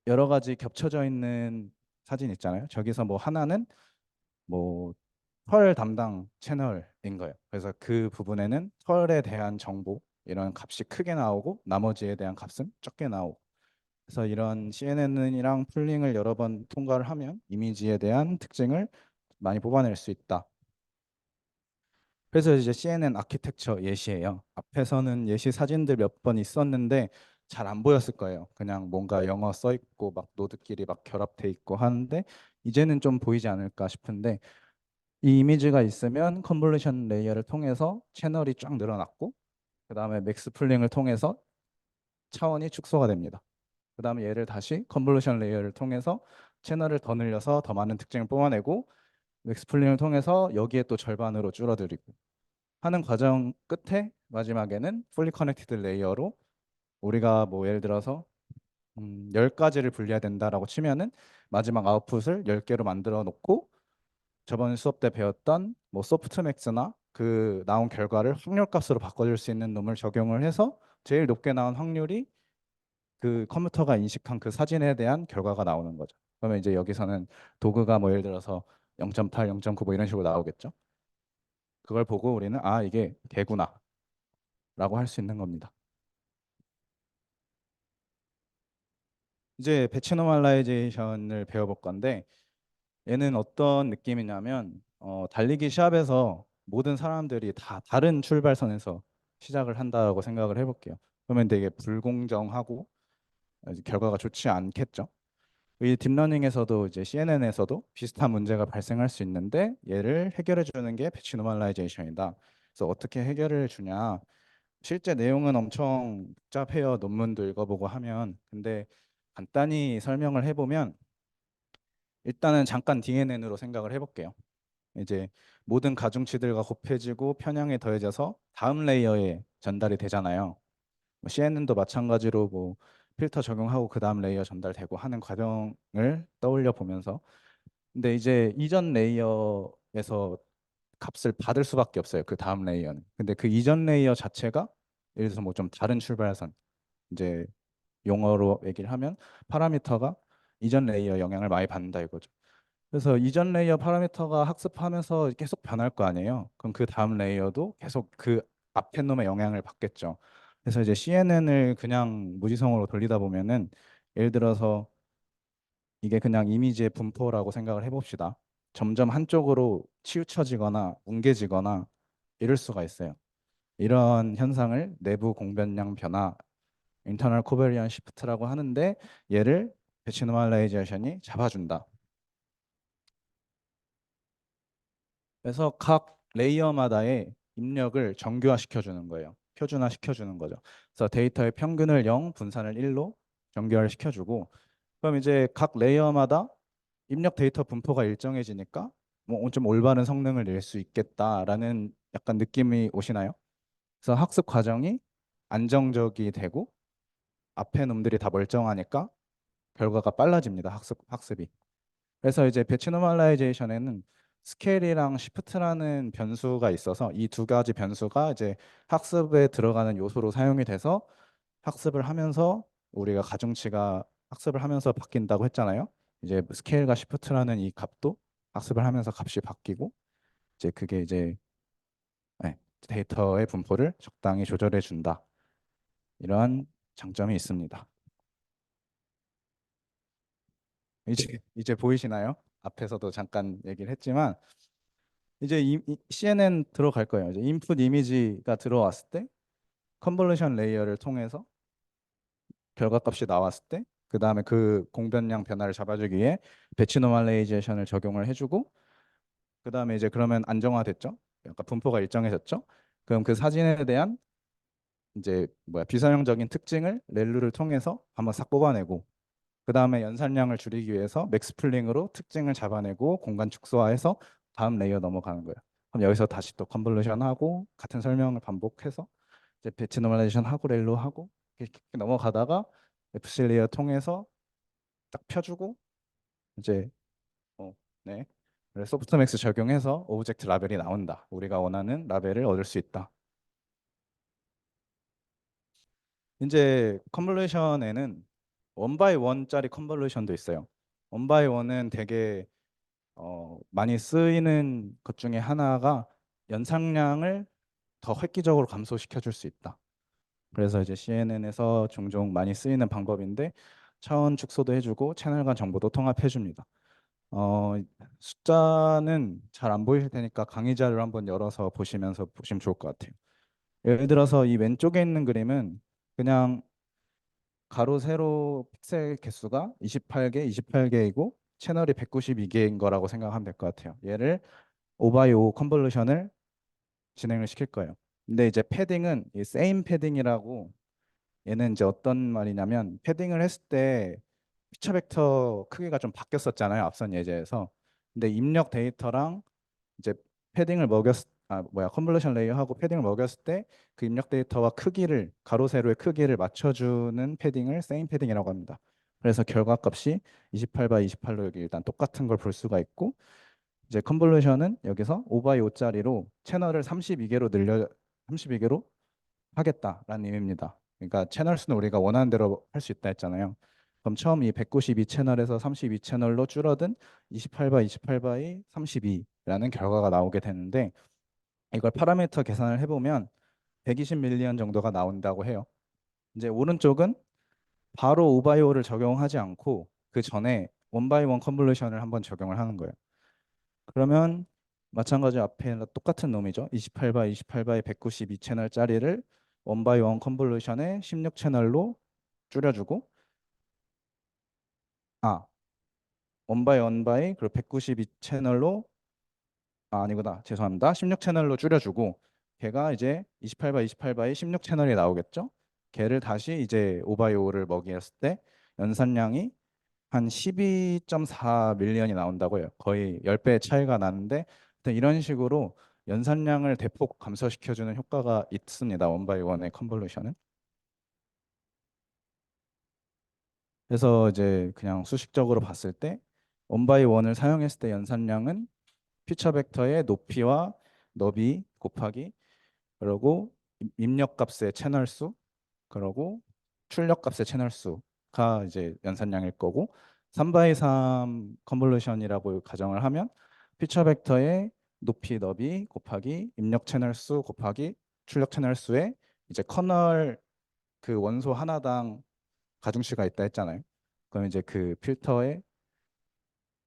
여러 가지 겹쳐져 있는 사진 있잖아요. 저기서 뭐 하나는 뭐 털 담당 채널인 거예요. 그래서 그 부분에는 털에 대한 정보 이런 값이 크게 나오고 나머지에 대한 값은 적게 나오고 그래서 이런 CNN이랑 풀링을 여러 번 통과를 하면 이미지에 대한 특징을 많이 뽑아낼 수 있다. 그래서 이제 CNN 아키텍처 예시예요. 앞에서는 예시 사진들 몇 번 있었는데 잘 안 보였을 거예요. 그냥 뭔가 영어 써 있고 막 노드끼리 막 결합돼 있고 하는데 이제는 좀 보이지 않을까 싶은데 이 이미지가 있으면 컨볼루션 레이어를 통해서 채널이 쫙 늘어났고 그다음에 맥스 풀링을 통해서 차원이 축소가 됩니다. 그다음에 얘를 다시 컨볼루션 레이어를 통해서 채널을 더 늘려서 더 많은 특징을 뽑아내고 맥스 풀링을 통해서 여기에 또 절반으로 줄어들이고 하는 과정 끝에 마지막에는 풀리 커넥티드 레이어로 우리가 뭐 예를 들어서 10가지를 분리해야 된다라고 치면은 마지막 아웃풋을 10개로 만들어 놓고 저번 수업 때 배웠던 뭐 소프트맥스나 그 나온 결과를 확률값으로 바꿔줄 수 있는 놈을 적용을 해서 제일 높게 나온 확률이 그 컴퓨터가 인식한 그 사진에 대한 결과가 나오는 거죠. 그러면 이제 여기서는 도그가 뭐 예를 들어서 0.8, 0.9 뭐 이런 식으로 나오겠죠. 그걸 보고 우리는 아 이게 개구나라고 할 수 있는 겁니다. 이제 배치 노멀라이제이션을 배워볼 건데 얘는 어떤 느낌이냐면 달리기 시합에서 모든 사람들이 다 다른 출발선에서 시작을 한다고 생각을 해볼게요. 그러면 되게 불공정하고 이제 결과가 좋지 않겠죠. 이 딥러닝에서도 이제 CNN에서도 비슷한 문제가 발생할 수 있는데 얘를 해결해 주는 게 배치 노멀라이제이션이다. 그래서 어떻게 해결을 주냐? 실제 내용은 엄청 복잡해요. 논문도 읽어보고 하면. 근데 간단히 설명을 해보면 일단은 잠깐 DNN으로 생각을 해볼게요. 이제 모든 가중치들과 곱해지고 편향이 더해져서 다음 레이어에 전달이 되잖아요. 뭐 CNN도 마찬가지로 뭐 필터 적용하고 그 다음 레이어 전달되고 하는 과정을 떠올려 보면서 근데 이제 이전 레이어에서 값을 받을 수밖에 없어요. 그 다음 레이어는. 근데 그 이전 레이어 자체가 예를 들어서 뭐 좀 다른 출발선 이제 용어로 얘기를 하면 파라미터가 이전 레이어 영향을 많이 받는다 이거죠. 그래서 이전 레이어 파라미터가 학습하면서 계속 변할 거 아니에요. 그럼 그 다음 레이어도 계속 그 앞에 놈의 영향을 받겠죠. 그래서 이제 CNN을 그냥 무지성으로 돌리다 보면은 예를 들어서 이게 그냥 이미지의 분포라고 생각을 해봅시다. 점점 한쪽으로 치우쳐지거나 뭉개지거나 이럴 수가 있어요. 이런 현상을 내부 공변량 변화, 인터널 코베리언 시프트라고 하는데 얘를 배치 노멀라이제이션이 잡아준다. 그래서 각 레이어마다의 입력을 정교화 시켜주는 거예요. 표준화 시켜주는 거죠. 그래서 데이터의 평균을 0, 분산을 1로 정교화를 시켜주고 그럼 이제 각 레이어마다 입력 데이터 분포가 일정해지니까 뭐 좀 올바른 성능을 낼 수 있겠다라는 약간 느낌이 오시나요? 그래서 학습 과정이 안정적이 되고 앞에 놈들이 다 멀쩡하니까 결과가 빨라집니다. 학습이. 그래서 이제 배치 노멀라이제이션에는 스케일이랑 시프트라는 변수가 있어서 이 두 가지 변수가 이제 학습에 들어가는 요소로 사용이 돼서 학습을 하면서 우리가 가중치가 학습을 하면서 바뀐다고 했잖아요. 이제 스케일과 시프트라는 이 값도 학습을 하면서 값이 바뀌고 이제 그게 이제 네, 데이터의 분포를 적당히 조절해 준다. 이러한 장점이 있습니다. 이제 보이시나요? 앞에서도 잠깐 얘기를 했지만 이제 CNN 들어갈 거예요. 이제 인풋 이미지가 들어왔을 때 컨볼루션 레이어를 통해서 결과값이 나왔을 때 그다음에 그 공변량 변화를 잡아주기 위해 배치 노멀라이제이션을 적용을 해주고 그다음에 이제 그러면 안정화됐죠. 약간 분포가 일정해졌죠. 그럼 그 사진에 대한 이제 뭐야 비선형적인 특징을 렐루를 통해서 한번 싹 뽑아내고 그다음에 연산량을 줄이기 위해서 맥스 풀링으로 특징을 잡아내고 공간 축소화해서 다음 레이어 넘어가는 거예요. 그럼 여기서 다시 또 컨볼루션 하고 같은 설명을 반복해서 이제 배치 노멀라이제이션 하고 렐로 하고 이렇게 넘어가다가 FC 레이어 통해서 딱 펴주고 이제 네. 그래서 소프트맥스 적용해서 오브젝트 라벨이 나온다. 우리가 원하는 라벨을 얻을 수 있다. 이제 컨볼루션에는 원 바이 원짜리 컨볼루션도 있어요. 원 바이 원은 되게 많이 쓰이는 것 중에 하나가 연상량을 더 획기적으로 감소시켜 줄 수 있다. 그래서 이제 CNN에서 종종 많이 쓰이는 방법인데 차원 축소도 해주고 채널 간 정보도 통합해 줍니다. 어, 숫자는 잘 안 보이실 테니까 강의 자료를 한번 열어서 보시면서 보시면 좋을 것 같아요. 예를 들어서 이 왼쪽에 있는 그림은 그냥 가로 세로 픽셀 개수가 28개, 28개이고 채널이 192개인 거라고 생각하면 될 것 같아요. 얘를 5x5 컨볼루션을 진행을 시킬 거예요. 근데 이제 패딩은 이 세임 패딩이라고, 얘는 이제 어떤 말이냐면 패딩을 했을 때 피처 벡터 크기가 좀 바뀌었었잖아요. 앞선 예제에서. 근데 입력 데이터랑 이제 패딩을 컨볼루션 레이어하고 패딩을 먹였을 때 그 입력 데이터와 크기를, 가로 세로의 크기를 맞춰주는 패딩을 세임 패딩이라고 합니다. 그래서 결과값이 28 by 28로 여기 일단 똑같은 걸 볼 수가 있고, 이제 컨볼루션은 여기서 5x5짜리로 채널을 32개로 늘려 32개로 하겠다라는 의미입니다. 그러니까 채널 수는 우리가 원하는 대로 할 수 있다 했잖아요. 그럼 처음 이 192 채널에서 32 채널로 줄어든 28 by 28 by 32라는 결과가 나오게 되는데, 이걸 파라미터 계산을 해보면 120 밀리언 정도가 나온다고 해요. 이제 오른쪽은 바로 5x5를 적용하지 않고 그 전에 1x1 컨볼루션을 한번 적용을 하는 거예요. 그러면 마찬가지 앞에 똑같은 놈이죠. 28 by 28 by 192 채널짜리를 1x1 컨볼루션에 16 채널로 줄여주고, 아, 1x1 by 그리고 192 채널로, 아니구나. 죄송합니다. 16 채널로 줄여주고, 걔가 이제 28 by 28 by 16 채널이 나오겠죠. 걔를 다시 이제 5x5를 먹였을 때 연산량이 한 12.4 밀리언이 나온다고 해요. 거의 10배 차이가 나는데, 하여튼 이런 식으로 연산량을 대폭 감소시켜주는 효과가 있습니다. 원바이원의 컨볼루션은. 그래서 이제 그냥 수식적으로 봤을 때 원바이원을 사용했을 때 연산량은 피처 벡터의 높이와 너비 곱하기, 그리고 입력값의 채널 수, 그리고 출력값의 채널 수가 이제 연산량일 거고, 3x3 컨볼루션이라고 가정을 하면 피처 벡터의 높이 너비 곱하기 입력 채널 수 곱하기 출력 채널 수에 이제 커널 그 원소 하나당 가중치가 있다 했잖아요. 그럼 이제 그 필터의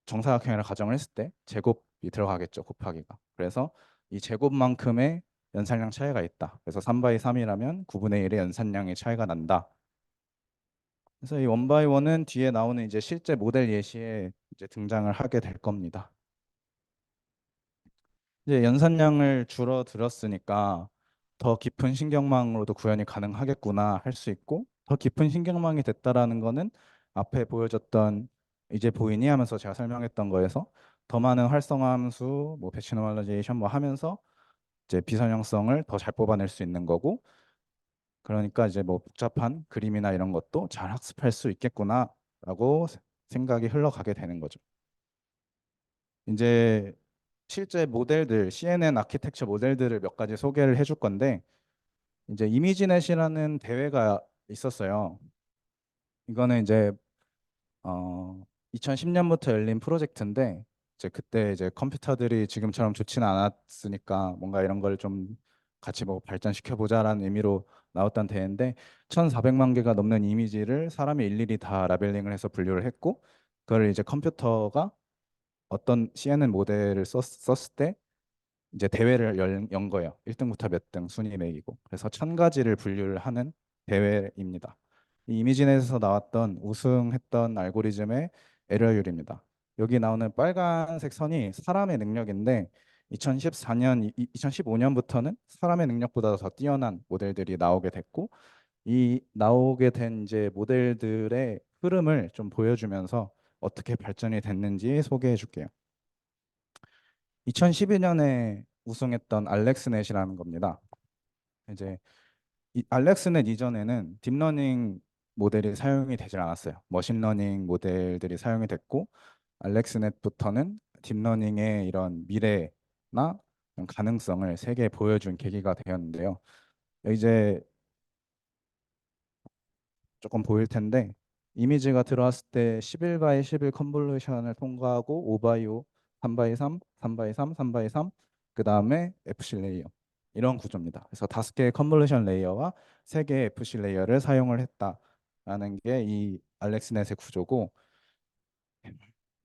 정사각형이라 가정을 했을 때 제곱이 들어가겠죠, 곱하기가. 그래서 이 제곱만큼의 연산량 차이가 있다. 그래서 3 by 3이라면 9분의 1의 연산량의 차이가 난다. 그래서 이 원바이원은 뒤에 나오는 이제 실제 모델 예시에 이제 등장을 하게 될 겁니다. 이제 연산량을 줄어들었으니까 더 깊은 신경망으로도 구현이 가능하겠구나 할 수 있고, 더 깊은 신경망이 됐다라는 거는 앞에 보여줬던 이제 보이니 하면서 제가 설명했던 거에서 더 많은 활성화 함수, 뭐 배치 노멀라이제이션 뭐 하면서 이제 비선형성을 더 잘 뽑아낼 수 있는 거고, 그러니까 이제 뭐 복잡한 그림이나 이런 것도 잘 학습할 수 있겠구나라고 생각이 흘러가게 되는 거죠. 이제 실제 모델들, CNN 아키텍처 모델들을 몇 가지 소개를 해줄 건데, 이제 이미지넷이라는 대회가 있었어요. 이거는 이제 2010년부터 열린 프로젝트인데, 이제 그때 이제 컴퓨터들이 지금처럼 좋지는 않았으니까 뭔가 이런 걸 좀 같이 뭐 발전시켜 보자라는 의미로 나왔던 대회인데, 1,400만 개가 넘는 이미지를 사람이 일일이 다 라벨링을 해서 분류를 했고, 그걸 이제 컴퓨터가 어떤 CNN 모델을 썼을 때 이제 대회를 연 거예요. 1등부터 몇 등 순위 매기고. 그래서 1,000가지를 분류를 하는 대회입니다. 이 이미지넷에서 나왔던 우승했던 알고리즘의 에러율입니다. 여기 나오는 빨간색 선이 사람의 능력인데, 2014년, 2015년부터는 사람의 능력보다 더 뛰어난 모델들이 나오게 됐고, 이 나오게 된 이제 모델들의 흐름을 좀 보여주면서 어떻게 발전이 됐는지 소개해 줄게요. 2012년에 우승했던 알렉스넷이라는 겁니다. 이제 이 알렉스넷 이전에는 딥러닝 모델이 사용이 되질 않았어요. 머신러닝 모델들이 사용이 됐고, 알렉스넷부터는 딥러닝의 이런 미래나 이런 가능성을 세계에 보여준 계기가 되었는데요. 이제 조금 보일 텐데, 이미지가 들어왔을 때 11 by 11 컨볼루션을 통과하고 5 by 5, 3 by 3, 3 by 3, 3 by 3, 그 다음에 FC 레이어, 이런 구조입니다. 그래서 5개의 컨볼루션 레이어와 3개의 FC 레이어를 사용을 했다라는 게 이 알렉스넷의 구조고,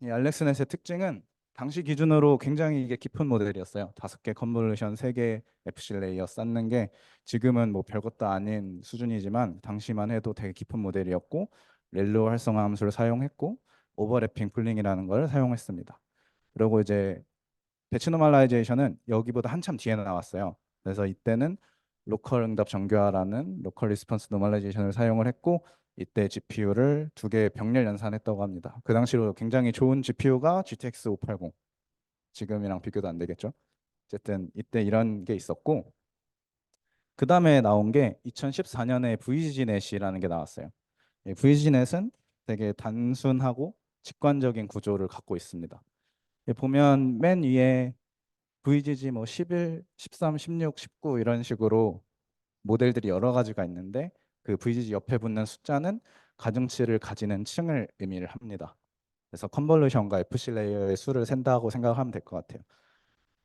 이 알렉스넷의 특징은 당시 기준으로 굉장히 이게 깊은 모델이었어요. 5개 컨볼루션, 3개 FC 레이어 쌓는 게 지금은 뭐 별것도 아닌 수준이지만 당시만 해도 되게 깊은 모델이었고, 렐로 활성화 함수를 사용했고 오버래핑 풀링이라는 걸 사용했습니다. 그리고 이제 배치 노멀라이제이션은 여기보다 한참 뒤에 나왔어요. 그래서 이때는 로컬 응답 정교화라는 로컬 리스폰스 노멀라이제이션을 사용을 했고 이때 GPU를 두 개 병렬 연산했다고 합니다. 그 당시로 굉장히 좋은 GPU가 GTX 580. 지금이랑 비교도 안 되겠죠. 어쨌든 이때 이런 게 있었고 그 다음에 나온 게 2014년에 VGNet이라는 게 나왔어요. 이 VGNet은 되게 단순하고 직관적인 구조를 갖고 있습니다. 보면 맨 위에 VGG 뭐 11, 13, 16, 19 이런 식으로 모델들이 여러 가지가 있는데 그 VGG 옆에 붙는 숫자는 가중치를 가지는 층을 의미를 합니다. 그래서 컨볼루션과 FC 레이어의 수를 센다고 생각하면 될 것 같아요.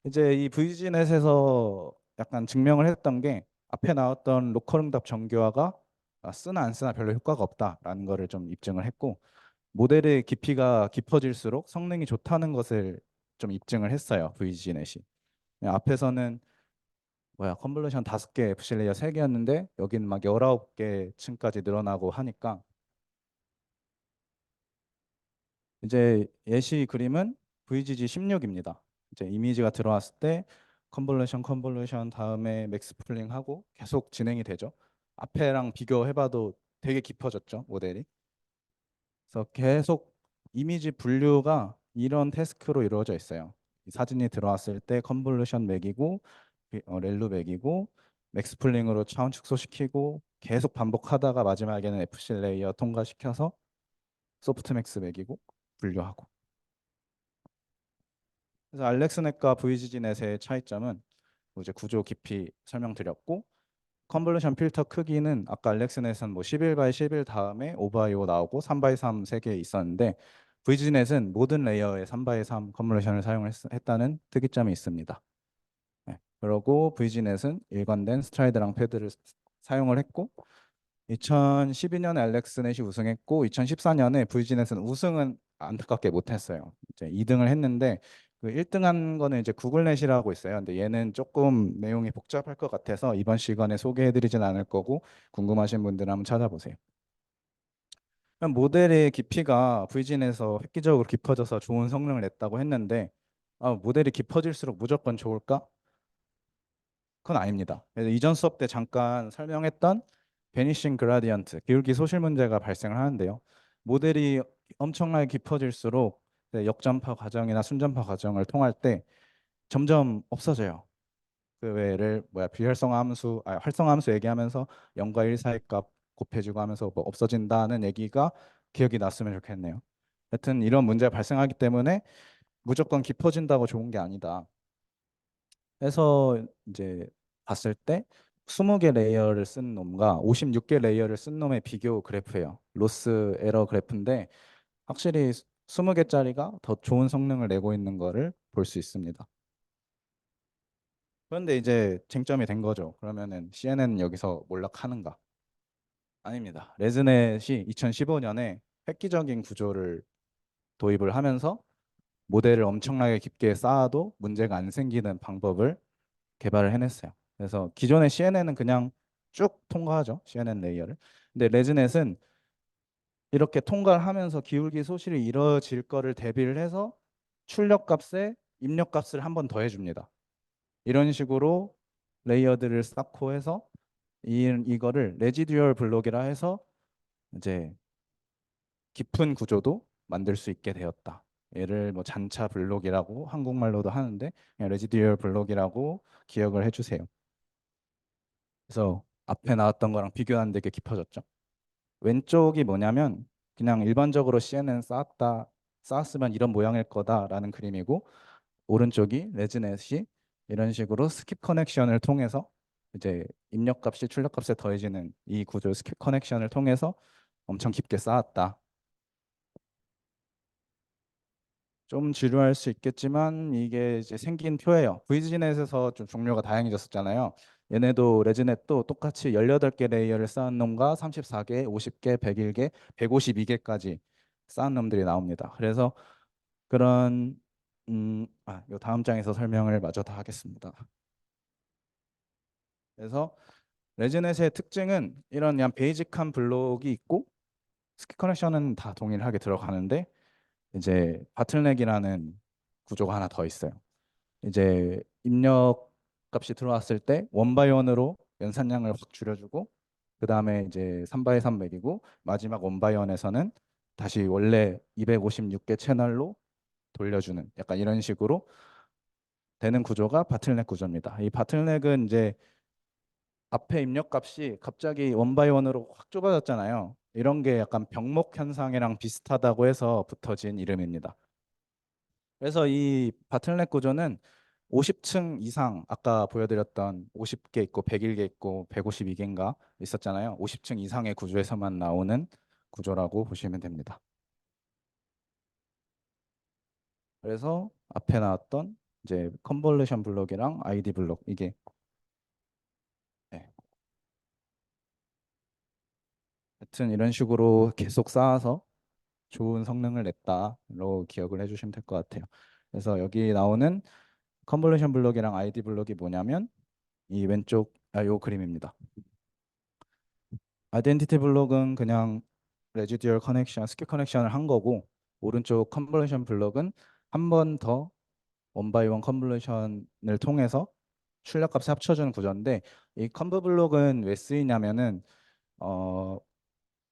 이제 이 VGNet에서 약간 증명을 했던 게 앞에 나왔던 로컬 응답 정교화가 쓰나 안 쓰나 별로 효과가 없다라는 거를 좀 입증을 했고 모델의 깊이가 깊어질수록 성능이 좋다는 것을 좀 입증을 했어요. VGNet이. 앞에서는 뭐야 컨볼루션 5개, FC 레이어 3개였는데 여기는 막 19개 층까지 늘어나고 하니까 이제 예시 그림은 VGG 16입니다. 이제 이미지가 들어왔을 때 컨볼루션 다음에 맥스 풀링 하고 계속 진행이 되죠. 앞에랑 비교해봐도 되게 깊어졌죠, 모델이. 그래서 계속 이미지 분류가 이런 태스크로 이루어져 있어요. 이 사진이 들어왔을 때 컨볼루션 맥이고 렐루 맥이고 맥스 풀링으로 차원 축소시키고 계속 반복하다가 마지막에는 FC 레이어 통과시켜서 소프트맥스 맥이고 분류하고. 그래서 알렉스넷과 VGG넷의 차이점은 이제 구조 깊이 설명드렸고 컨볼루션 필터 크기는 아까 알렉스넷은 뭐 11 바이 11 다음에 5 바이 5 나오고 3 바이 3 3개 있었는데 VG넷은 모든 레이어에 3 바이 3 컨볼루션을 사용했다는 특이점이 있습니다. 네. 그리고 VG넷은 일관된 스트라이드랑 패드를 사용을 했고 2012년에 알렉스넷이 우승했고 2014년에 VG넷은 우승은 안타깝게 못했어요. 이제 2등을 했는데 그 1등한 거는 이제 구글넷이라고 있어요. 근데 얘는 조금 내용이 복잡할 것 같아서 이번 시간에 소개해드리진 않을 거고 궁금하신 분들은 한번 찾아보세요. 모델의 깊이가 VG넷에서 획기적으로 깊어져서 좋은 성능을 냈다고 했는데 모델이 깊어질수록 무조건 좋을까? 그건 아닙니다. 그래서 이전 수업 때 잠깐 설명했던 베니싱 그라디언트, 기울기 소실 문제가 발생을 하는데요. 모델이 엄청나게 깊어질수록 역전파 과정이나 순전파 과정을 통할 때 점점 없어져요. 그 외를 뭐야 비활성화 함수, 활성화 함수 얘기하면서 0과 1 사이 값 곱해주고 하면서 뭐 없어진다는 얘기가 기억이 났으면 좋겠네요. 하여튼 이런 문제가 발생하기 때문에 무조건 깊어진다고 좋은 게 아니다. 해서 이제 봤을 때 20개 레이어를 쓴 놈과 56개 레이어를 쓴 놈의 비교 그래프예요. 로스 에러 그래프인데 확실히 20개짜리가 더 좋은 성능을 내고 있는 거를 볼 수 있습니다. 그런데 이제 쟁점이 된 거죠. 그러면은 CNN은 여기서 몰락하는가? 아닙니다. 레즈넷이 2015년에 획기적인 구조를 도입을 하면서 모델을 엄청나게 깊게 쌓아도 문제가 안 생기는 방법을 개발을 해냈어요. 그래서 기존의 CNN은 그냥 쭉 통과하죠. CNN 레이어를. 근데 레즈넷은 이렇게 통과를 하면서 기울기 소실이 이루어질 거를 대비를 해서 출력 값에 입력 값을 한 번 더 해줍니다. 이런 식으로 레이어들을 쌓고 해서 이거를 레지듀얼 블록이라 해서 이제 깊은 구조도 만들 수 있게 되었다. 얘를 뭐 잔차 블록이라고 한국말로도 하는데 그냥 레지듀얼 블록이라고 기억을 해주세요. 그래서 앞에 나왔던 거랑 비교 안 되게 깊어졌죠. 왼쪽이 뭐냐면 그냥 일반적으로 CNN 쌓았으면 이런 모양일 거다라는 그림이고 오른쪽이 레즈넷이 이런 식으로 스킵 커넥션을 통해서 이제 입력값이 출력값에 더해지는 이 구조 스킵 커넥션을 통해서 엄청 깊게 쌓았다. 좀 지루할 수 있겠지만 이게 이제 생긴 표예요. VGNet에서 좀 종류가 다양해졌었잖아요. 얘네도 레즈넷도 똑같이 18개 레이어를 쌓은 놈과 34개, 50개, 101개, 152개까지 쌓은 놈들이 나옵니다. 그래서 그런 요 다음 장에서 설명을 마저 다 하겠습니다. 그래서 레즈넷의 특징은 이런 그냥 베이직한 블록이 있고 스키 커넥션은 다 동일하게 들어가는데 이제 바틀넥이라는 구조가 하나 더 있어요. 이제 입력 값이 들어왔을 때 원바이원으로 연산량을 확 줄여주고 그 다음에 이제 3바이3 매기고 마지막 원바이원에서는 다시 원래 256개 채널로 돌려주는 약간 이런 식으로 되는 구조가 바틀넥 구조입니다. 이 바틀넥은 이제 앞에 입력 값이 갑자기 원바이원으로 확 좁아졌잖아요. 이런 게 약간 병목 현상이랑 비슷하다고 해서 붙어진 이름입니다. 그래서 이 바틀넥 구조는 50층 이상 아까 보여드렸던 50개 있고 101개 있고 152개인가 있었잖아요. 50층 이상의 구조에서만 나오는 구조라고 보시면 됩니다. 그래서 앞에 나왔던 이제 컨볼루션 블록이랑 아이디 블록 이게 네. 하여튼 이런 식으로 계속 쌓아서 좋은 성능을 냈다로 기억을 해주시면 될 것 같아요. 그래서 여기 나오는 컨볼루션 블록이랑 아이디 블록이 뭐냐면 이 왼쪽 요 그림입니다. 아이덴티티 블록은 그냥 레지듀얼 커넥션, 스킬 커넥션을 한 거고 오른쪽 컨볼루션 블록은 한 번 더 원바이원 컨볼루션을 통해서 출력값을 합쳐주는 구조인데 이 컨브 블록은 왜 쓰이냐면은 어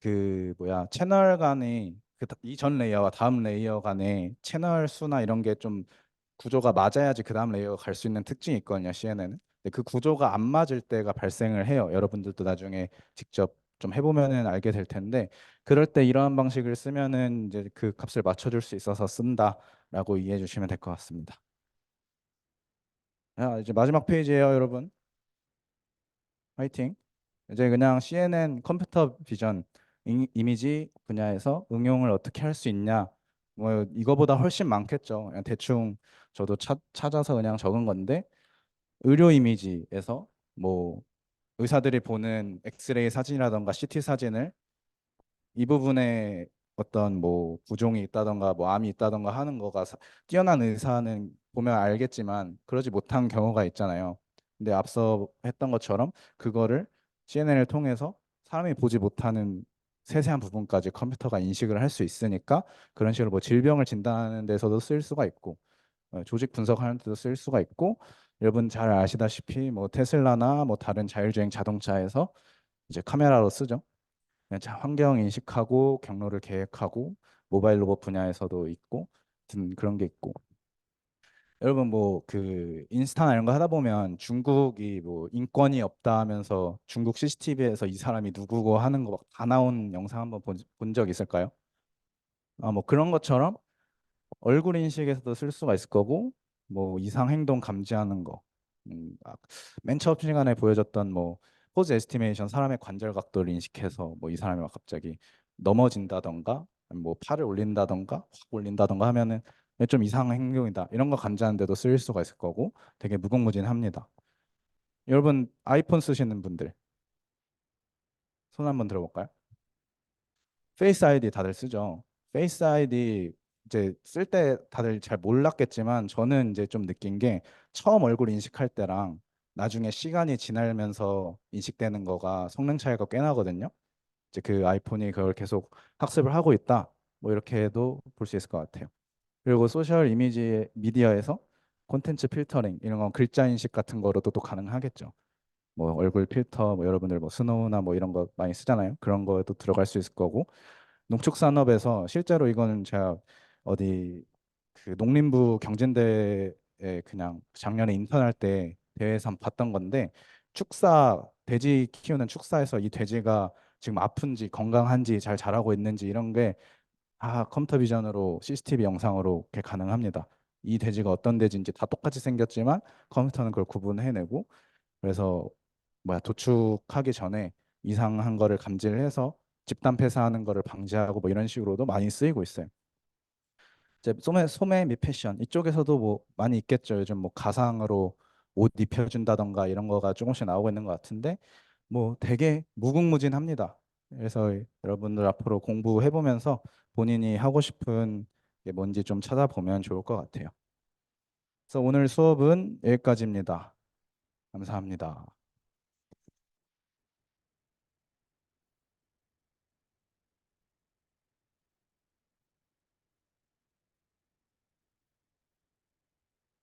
그 뭐야 채널 간의 그 이전 레이어와 다음 레이어 간의 채널 수나 이런 게 좀 구조가 맞아야지 그 다음 레이어가 갈 수 있는 특징이 있거든요. CNN은. 근데 그 구조가 안 맞을 때가 발생을 해요. 여러분들도 나중에 직접 좀 해보면은 알게 될 텐데 그럴 때 이러한 방식을 쓰면은 이제 그 값을 맞춰줄 수 있어서 쓴다라고 이해해 주시면 될 것 같습니다. 자, 이제 마지막 페이지예요, 여러분. 화이팅. 이제 그냥 CNN 컴퓨터 비전 이미지 분야에서 응용을 어떻게 할 수 있냐. 뭐 이거보다 훨씬 많겠죠. 그냥 대충 저도 찾아서 그냥 적은 건데 의료 이미지에서 뭐 의사들이 보는 엑스레이 사진이라던가 CT 사진을 이 부분에 어떤 뭐 부종이 있다던가 뭐 암이 있다던가 하는 거가 뛰어난 의사는 보면 알겠지만 그러지 못한 경우가 있잖아요. 근데 앞서 했던 것처럼 그거를 CNN을 통해서 사람이 보지 못하는 세세한 부분까지 컴퓨터가 인식을 할 수 있으니까 그런 식으로 뭐 질병을 진단하는 데서도 쓸 수가 있고 조직 분석하는 데도 쓸 수가 있고 여러분 잘 아시다시피 뭐 테슬라나 뭐 다른 자율주행 자동차에서 이제 카메라로 쓰죠. 그냥 환경 인식하고 경로를 계획하고 모바일 로봇 분야에서도 있고 하여튼 그런 게 있고 여러분 뭐 그 인스타나 이런 거 하다 보면 중국이 뭐 인권이 없다 하면서 중국 CCTV에서 이 사람이 누구고 하는 거 막 다 나온 영상 한번 본 적 있을까요? 아 뭐 그런 것처럼 얼굴 인식에서도 쓸 수가 있을 거고 뭐 이상 행동 감지하는 거 맨 처음 시간에 보여줬던 뭐 포즈 에스티메이션 사람의 관절 각도를 인식해서 뭐 이 사람이 막 갑자기 넘어진다던가 뭐 팔을 올린다던가 확 올린다던가 하면은 좀 이상한 행동이다 이런 거 감지하는 데도 쓰일 수가 있을 거고 되게 무궁무진합니다. 여러분 아이폰 쓰시는 분들 손 한번 들어볼까요? 페이스 아이디 다들 쓰죠. 페이스 아이디 이제 쓸 때 다들 잘 몰랐겠지만 저는 이제 좀 느낀 게 처음 얼굴 인식할 때랑 나중에 시간이 지나면서 인식되는 거가 성능 차이가 꽤 나거든요. 이제 그 아이폰이 그걸 계속 학습을 하고 있다. 뭐 이렇게도 볼 수 있을 것 같아요. 그리고 소셜 이미지 미디어에서 콘텐츠 필터링 이런 건 글자 인식 같은 거로도 또 가능하겠죠. 뭐 얼굴 필터 뭐 여러분들 뭐 스노우나 뭐 이런 거 많이 쓰잖아요. 그런 거에도 들어갈 수 있을 거고 농축산업에서 실제로 이거는 제가 어디 그 농림부 경진대회 그냥 작년에 인턴할 때 대회에서 한번 봤던 건데 축사 돼지 키우는 축사에서 이 돼지가 지금 아픈지 건강한지 잘 자라고 있는지 이런 게 다 컴퓨터 비전으로 CCTV 영상으로 이렇게 가능합니다. 이 돼지가 어떤 돼지인지 다 똑같이 생겼지만 컴퓨터는 그걸 구분해내고 그래서 뭐야 도축하기 전에 이상한 거를 감지를 해서 집단 폐사하는 거를 방지하고 뭐 이런 식으로도 많이 쓰이고 있어요. 이제 소매 및 패션 이쪽에서도 뭐 많이 있겠죠. 요즘 뭐 가상으로 옷 입혀준다던가 이런 거가 조금씩 나오고 있는 것 같은데 뭐 되게 무궁무진합니다. 그래서 여러분들 앞으로 공부해보면서 본인이 하고 싶은 게 뭔지 좀 찾아보면 좋을 것 같아요. 그래서 오늘 수업은 여기까지입니다. 감사합니다.